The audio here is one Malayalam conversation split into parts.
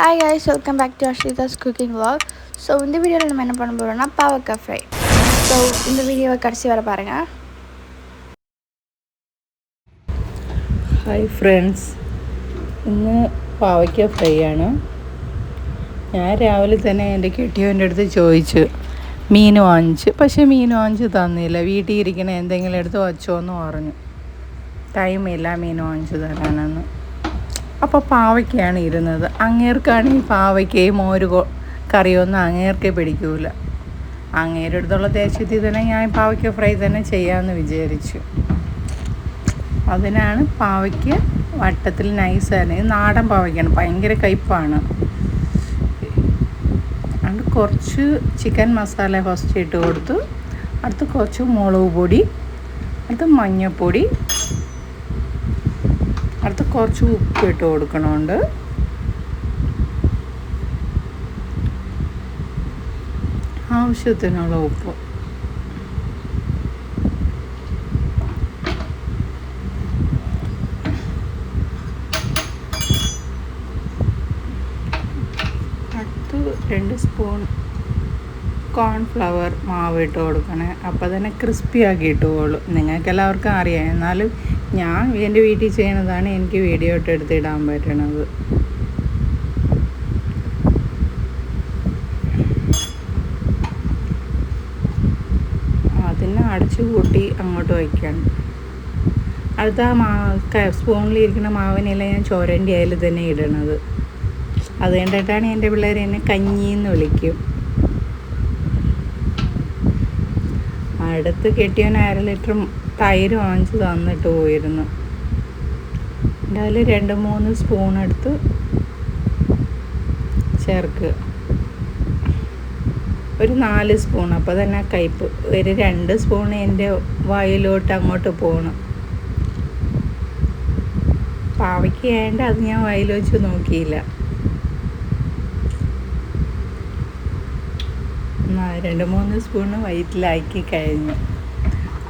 Hi guys, welcome back to Ashrita's cooking vlog. So இந்த வீடியோவில் நம்ம என்ன பண்ண போகிறோம்னா பாவக்காய் ஃப்ரை. ஸோ இந்த வீடியோவை கடைசி வர பாருங்கள். ഹായ് ഫ്രണ്ട്സ്, ഇന്ന് പാവയ്ക്ക ഫ്രൈ ആണ്. ഞാൻ രാവിലെ തന്നെ എൻ്റെ കെട്ടിയവൻ്റെ അടുത്ത് ചോദിച്ചു മീൻ വാങ്ങിച്ച്, പക്ഷേ മീൻ വാങ്ങിച്ച് തന്നില്ല. വീട്ടിൽ ഇരിക്കണ എന്തെങ്കിലും എടുത്ത് വച്ചോന്ന് പറഞ്ഞു. ടൈമില്ല മീൻ വാങ്ങിച്ച് തരാനെന്ന്. അപ്പോൾ പാവയ്ക്കാണ് ഇരുന്നത്. അങ്ങേർക്കാണ് ഈ പാവയ്ക്കയും മോര് കറിയൊന്നും അങ്ങേർക്കേ പിടിക്കൂല. അങ്ങേരുടെ അടുത്തുള്ള ദേശത്തിൽ തന്നെ ഞാൻ പാവയ്ക്ക ഫ്രൈ തന്നെ ചെയ്യാമെന്ന് വിചാരിച്ചു. അതിനാണ് പാവയ്ക്ക വട്ടത്തിൽ നൈസാണ്. ഇത് നാടൻ പാവയ്ക്കാണ്, ഭയങ്കര കയ്പ്പാണ്. അതുകൊണ്ട് കുറച്ച് ചിക്കൻ മസാല ഫസ്റ്റ് ഇട്ട് കൊടുത്തു. അടുത്ത് കുറച്ച് മുളക് പൊടി, അടുത്ത് മഞ്ഞൾപ്പൊടി, അടുത്ത് കുറച്ച് ഉപ്പ് ഇട്ട് കൊടുക്കണമുണ്ട്. ആവശ്യത്തിനുള്ള ഉപ്പ്. അടുത്ത് 2 സ്പൂൺ കോൺഫ്ലവർ മാവ് ഇട്ട് കൊടുക്കണേ. അപ്പോൾ തന്നെ ക്രിസ്പി ആക്കി ഇട്ടുകൊള്ളൂ. നിങ്ങൾക്ക് എല്ലാവർക്കും അറിയാം, എന്നാലും ഞാൻ എൻ്റെ വീട്ടിൽ ചെയ്യണതാണ് എനിക്ക് വീഡിയോ ഇട്ട് എടുത്തിടാൻ പറ്റണത്. അതിനെ അടച്ചു കൂട്ടി അങ്ങോട്ട് വയ്ക്കണം. അടുത്ത സ്പൂണിലിരിക്കുന്ന മാവിനെല്ലാം ഞാൻ ചോരൻ്റെ അതിൽ തന്നെ ഇടണത്. അത് കണ്ടിട്ടാണ് എൻ്റെ പിള്ളേർ എന്നെ കഞ്ഞിന്ന് വിളിക്കും. അടുത്ത് കെട്ടിയവൻ 1/2 ലിറ്റർ തൈര് വാങ്ങിച്ച് തന്നിട്ട് പോയിരുന്നു. അതിൽ 2-3 സ്പൂൺ എടുത്ത് ചേർക്കുക. ഒരു 4 സ്പൂൺ, അപ്പോൾ തന്നെ കയ്പ്പ്. ഒരു 2 സ്പൂൺ എൻ്റെ വായിലോട്ട് അങ്ങോട്ട് പോകണം. പാവയ്ക്കായതുകൊണ്ട് അത് ഞാൻ വായിൽ വെച്ച് നോക്കിയില്ല. 2-3 സ്പൂണ് വയറ്റിലാക്കി കഴിഞ്ഞു.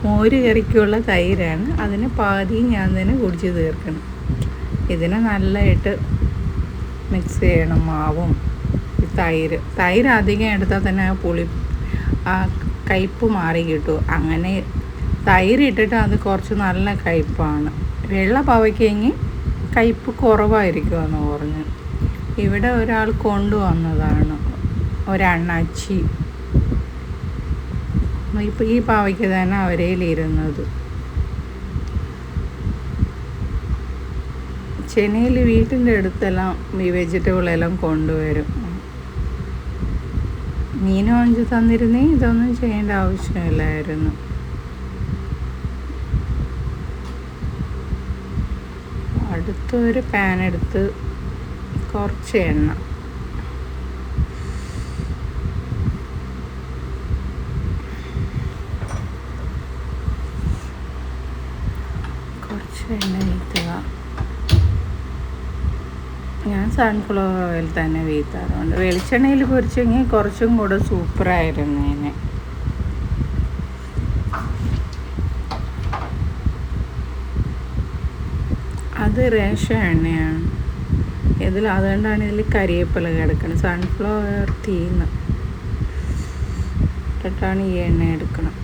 മോര് കറിക്കുള്ള തൈരാണ്. അതിന് പാതി ഞാൻ തന്നെ കുടിച്ച് തീർക്കണം. ഇതിനെ നല്ലതായിട്ട് മിക്സ് ചെയ്യണം, മാവും തൈര് അധികം എടുത്താൽ തന്നെ ആ കയ്പ്പ് മാറി കിട്ടും. അങ്ങനെ തൈര് ഇട്ടിട്ട് അത് കുറച്ച് നല്ല കയ്പ്പാണ്. വെള്ള പാവയ്ക്കെങ്കിൽ കയ്പ്പ് കുറവായിരിക്കുമെന്ന് പറഞ്ഞു. ഇവിടെ ഒരാൾ കൊണ്ടുവന്നതാണ്, ഒരണ്ണാച്ചി. ഇപ്പോൾ ഈ പാവയ്ക്ക് തന്നെ അവരേലിരുന്നത്. ചെന്നൈയിൽ വീട്ടിൻ്റെ അടുത്തെല്ലാം ഈ വെജിറ്റബിളെല്ലാം കൊണ്ടുവരും. മീൻ വാങ്ങിച്ച് തന്നിരുന്നേ ഇതൊന്നും ചെയ്യേണ്ട ആവശ്യമില്ലായിരുന്നു. അടുത്തൊരു പാൻ എടുത്ത് കുറച്ച് എണ്ണ, എണ്ണ വീത്തുക. ഞാൻ സൺഫ്ലവർ ഓയിൽ തന്നെ വീത്താറുണ്ട്. വെളിച്ചെണ്ണയിൽ പൊരിച്ചെങ്കിൽ കുറച്ചും കൂടെ സൂപ്പറായിരുന്നേനെ. അത് റേഷൻ എണ്ണയാണ് ഇതിൽ, അതുകൊണ്ടാണ് ഇതിൽ കരിയേപ്പില കിടക്കുന്നത്. സൺഫ്ലവർ തീന്ന് ഇട്ടിട്ടാണ് ഈ എണ്ണ എടുക്കണം.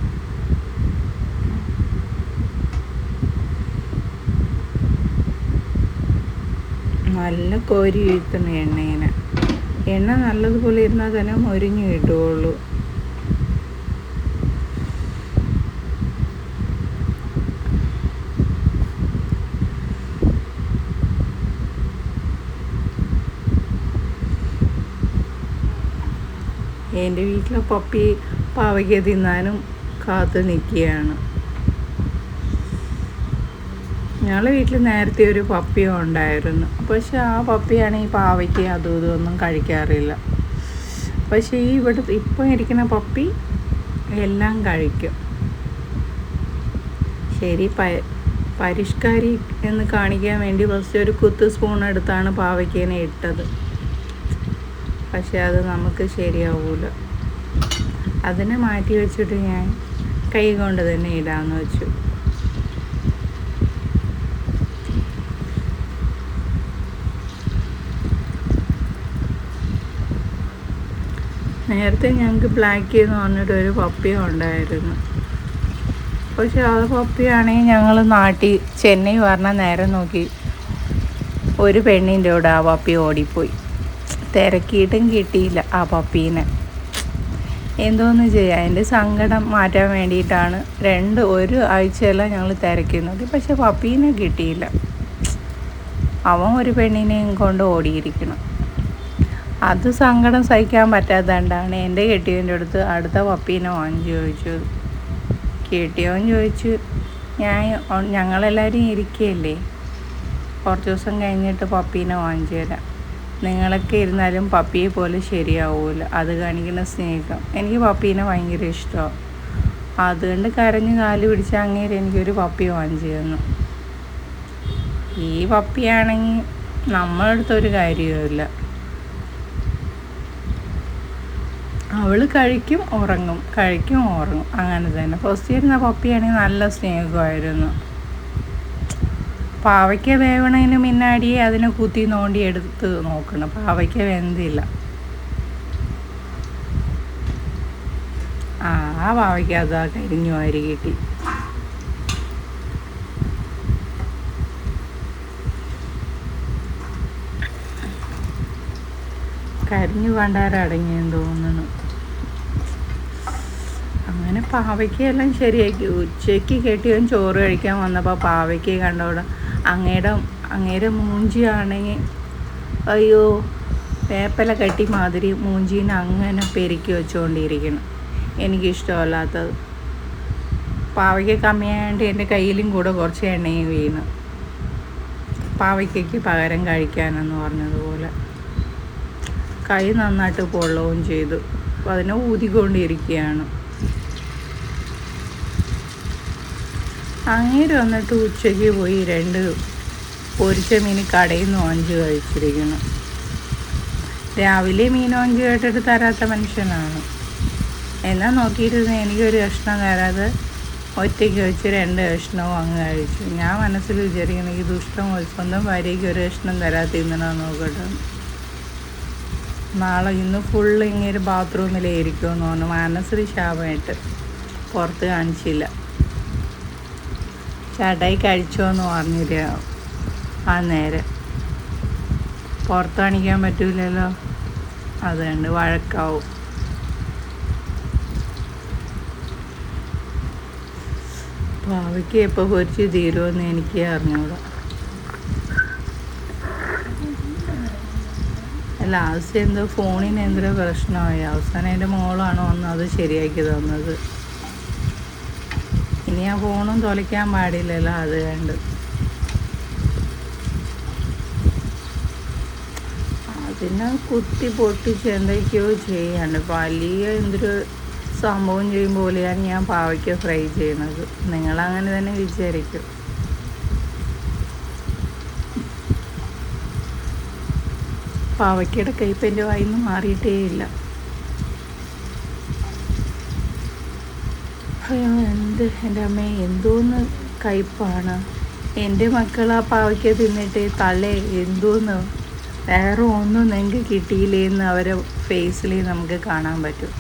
നല്ല കോരി വീഴ്ത്തണം എണ്ണേനെ. എണ്ണ നല്ലതുപോലെ ഇരുന്നാൽ തന്നെ മൊരിഞ്ഞു കിട്ടുകയുള്ളൂ. എൻ്റെ വീട്ടിലെ പപ്പി പാവയ്ക്ക തിന്നാനും കാത്തു നിൽക്കുകയാണ്. ഞങ്ങളുടെ വീട്ടിൽ നേരത്തെ ഒരു പപ്പിയും ഉണ്ടായിരുന്നു. പക്ഷെ ആ പപ്പിയാണ് ഈ പാവയ്ക്ക് അതും ഇതൊന്നും കഴിക്കാറില്ല. പക്ഷേ ഇപ്പം ഇരിക്കുന്ന പപ്പി എല്ലാം കഴിക്കും. ശരി, പരിഷ്കാരി എന്ന് കാണിക്കാൻ വേണ്ടി ഫസ്റ്റ് ഒരു കുത്ത് സ്പൂൺ എടുത്താണ് പാവയ്ക്കേനെ ഇട്ടത്. പക്ഷെ അത് നമുക്ക് ശരിയാവില്ല. അതിനെ മാറ്റി വെച്ചിട്ട് ഞാൻ കൈ കൊണ്ട് തന്നെ ഇടാമെന്ന് വെച്ചു. നേരത്തെ ഞങ്ങൾക്ക് ബ്ലാക്ക് എന്ന് പറഞ്ഞിട്ടൊരു പപ്പിയും ഉണ്ടായിരുന്നു. പക്ഷെ ആ പപ്പിയാണെങ്കിൽ ഞങ്ങൾ നാട്ടിൽ ചെന്നൈ പറഞ്ഞ നേരം നോക്കി ഒരു പെണ്ണിൻ്റെ കൂടെ ആ പപ്പി ഓടിപ്പോയി. തിരക്കിയിട്ടും കിട്ടിയില്ല ആ പപ്പീനെ. എന്തോന്ന് ചെയ്യാം, എൻ്റെ സങ്കടം മാറ്റാൻ വേണ്ടിയിട്ടാണ് ഒരു ആഴ്ചയെല്ലാം ഞങ്ങൾ തിരക്കുന്നത്. പക്ഷെ പപ്പീനെ കിട്ടിയില്ല. അവൻ ഒരു പെണ്ണിനെയും കൊണ്ട് ഓടിയിരിക്കണം. അത് സങ്കടം സഹിക്കാൻ പറ്റാത്തതുകൊണ്ടാണ് എൻ്റെ കെട്ടിയവൻ്റെ അടുത്ത് അടുത്ത പപ്പീനെ വാങ്ങിച്ച് ചോദിച്ചത്. കെട്ടിയവൻ ചോദിച്ചു, ഞങ്ങളെല്ലാവരും ഇരിക്കുകയല്ലേ, കുറച്ച് ദിവസം കഴിഞ്ഞിട്ട് പപ്പീനെ വാങ്ങിച്ചു തരാം. നിങ്ങളൊക്കെ ഇരുന്നാലും പപ്പിയെ പോലെ ശരിയാവില്ല. അത് കാണിക്കുന്ന സ്നേഹം. എനിക്ക് പപ്പീനെ ഭയങ്കര ഇഷ്ടമാണ്. അതുകൊണ്ട് കരഞ്ഞ് കാല് പിടിച്ച് അങ്ങേര് എനിക്കൊരു പപ്പി വാങ്ങിച്ചു തന്നു. ഈ പപ്പിയാണെങ്കിൽ നമ്മളടുത്തൊരു കാര്യവുമില്ല. അവൾ കഴിക്കും ഉറങ്ങും, കഴിക്കും ഉറങ്ങും, അങ്ങനെ തന്നെ. ഫസ്റ്റ് ഇരുന്ന പപ്പിയാണെങ്കിൽ നല്ല സ്നേഹമായിരുന്നു. പാവയ്ക്ക വേവണതിന് മുന്നാടിയെ അതിനെ കുത്തി നോണ്ടി എടുത്ത് നോക്കണം. പാവയ്ക്ക വെന്തില്ല. ആ പാവയ്ക്ക അതാ കരിഞ്ഞു വാരി കിട്ടി. കരിഞ്ഞു കണ്ടാരടങ്ങിയെന്ന് തോന്നുന്നു. അങ്ങനെ പാവയ്ക്കെല്ലാം ശരിയാക്കി. ഉച്ചയ്ക്ക് കെട്ടിയവൻ ചോറ് കഴിക്കാൻ വന്നപ്പോൾ പാവയ്ക്ക കണ്ടോടെ അങ്ങേരെ മൂഞ്ചിയാണെങ്കിൽ അയ്യോ വേപ്പല കട്ടി മാതിരി മൂഞ്ചീനെ അങ്ങനെ പെരുക്കി വെച്ചുകൊണ്ടിരിക്കണം. എനിക്കിഷ്ടമല്ലാത്തത്. പാവയ്ക്ക കമ്മിയായതുകൊണ്ട് എൻ്റെ കയ്യിലും കൂടെ കുറച്ച് എണ്ണയും വീണു. പാവയ്ക്കയ്ക്ക് പകരം കഴിക്കാനെന്ന് പറഞ്ഞതുപോലെ കൈ നന്നായിട്ട് പൊള്ളവും ചെയ്തു. അപ്പോൾ അതിനെ ഊതിക്കൊണ്ടിരിക്കുകയാണ്. അങ്ങേര് വന്നിട്ട് ഉച്ചയ്ക്ക് പോയി 2 പൊരിച്ച മീൻ കടയിൽ നിന്ന് വാങ്ങിച്ച് കഴിച്ചിരിക്കണം. രാവിലെ മീൻ വാങ്ങിച്ച് കേട്ടിട്ട് തരാത്ത മനുഷ്യനാണ്. എന്നാൽ നോക്കിയിരുന്ന് എനിക്കൊരു കഷ്ണം തരാതെ ഒറ്റയ്ക്ക് വെച്ച് 2 കഷ്ണവും അങ്ങ് കഴിച്ചു. ഞാൻ മനസ്സിൽ വിചാരിക്കണം, ഈ ദുഷ്ടം സ്വന്തം ഭാര്യയ്ക്ക് ഒരു കഷ്ണം തരാത്ത ഇന്നണോ നോക്കട്ടെ. നാളെ ഇന്ന് ഫുള്ള് ഇങ്ങനെ ബാത്റൂമിലായിരിക്കുമെന്ന് പറഞ്ഞു. മനസ്സിൽ ശാപമായിട്ട് പുറത്ത് കാണിച്ചില്ല. ചേട്ടായി കഴിച്ചോന്ന് പറഞ്ഞില്ല. ആ നേരം പുറത്ത് കാണിക്കാൻ പറ്റൂലല്ലോ, അതുകൊണ്ട് വഴക്കാവും. പാവയ്ക്ക് എപ്പോൾ പൊരിച്ച് തീരുമെന്ന് എനിക്ക് അറിഞ്ഞൂടാ. ലാസ്റ്റ് എന്തോ ഫോണിന് എന്തോ പ്രശ്നമായി. അവസാനം എൻ്റെ മോളാണ് വന്ന് അത് ശരിയാക്കി തന്നത്. ഇനി ആ ഫോണും തുലയ്ക്കാൻ പാടില്ലല്ലോ, അത് കണ്ട്. അതിനെ കുത്തി പൊട്ടിച്ച് എന്തൊക്കെയോ ചെയ്യാണ്ട് വലിയ എന്തൊരു സംഭവം ചെയ്യും പോലെയാണ് ഞാൻ പാവയ്ക്ക ഫ്രൈ ചെയ്യണത്. നിങ്ങളങ്ങനെ തന്നെ വിചാരിക്കും. പാവയ്ക്കയുടെ കയ്പ്പ് എൻ്റെ വായിൽ നിന്ന് മാറിയിട്ടേ ഇല്ല. അയ്യോ എൻ്റെ അമ്മ എന്തോന്ന് കയ്പ്പാണ്. എൻ്റെ മക്കൾ ആ പാവയ്ക്ക തിന്നിട്ട് തള്ളേ എന്തോന്ന് വേറെ ഒന്നും നിങ്ങൾക്ക് കിട്ടിയില്ലേന്ന് അവരെ ഫേസിൽ നമുക്ക് കാണാൻ പറ്റും.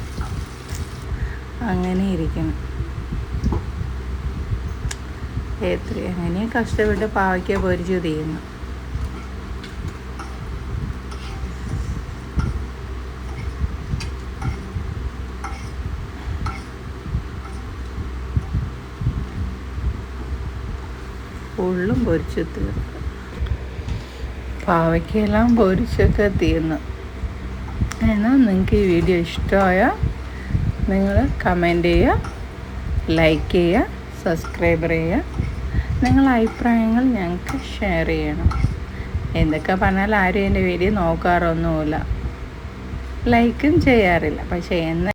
അങ്ങനെ ഇരിക്കണം. എങ്ങനെ കഷ്ടപ്പെട്ട് പാവയ്ക്ക പൊരിച്ചു തീരുന്നു. ഫുള്ളും പൊരിച്ച് തീർന്നു. പാവയ്ക്കെല്ലാം പൊരിച്ചൊക്കെ തീർന്നു. എന്നാൽ നിങ്ങൾക്ക് ഈ വീഡിയോ ഇഷ്ടമായാൽ നിങ്ങൾ കമൻറ്റ് ചെയ്യുക, ലൈക്ക് ചെയ്യുക, സബ്സ്ക്രൈബ് ചെയ്യുക. നിങ്ങളുടെ അഭിപ്രായങ്ങൾ ഞങ്ങൾക്ക് ഷെയർ ചെയ്യണം. എന്തൊക്കെ പറഞ്ഞാൽ ആരും എൻ്റെ വീഡിയോ നോക്കാറൊന്നുമില്ല, ലൈക്കും ചെയ്യാറില്ല. പക്ഷേ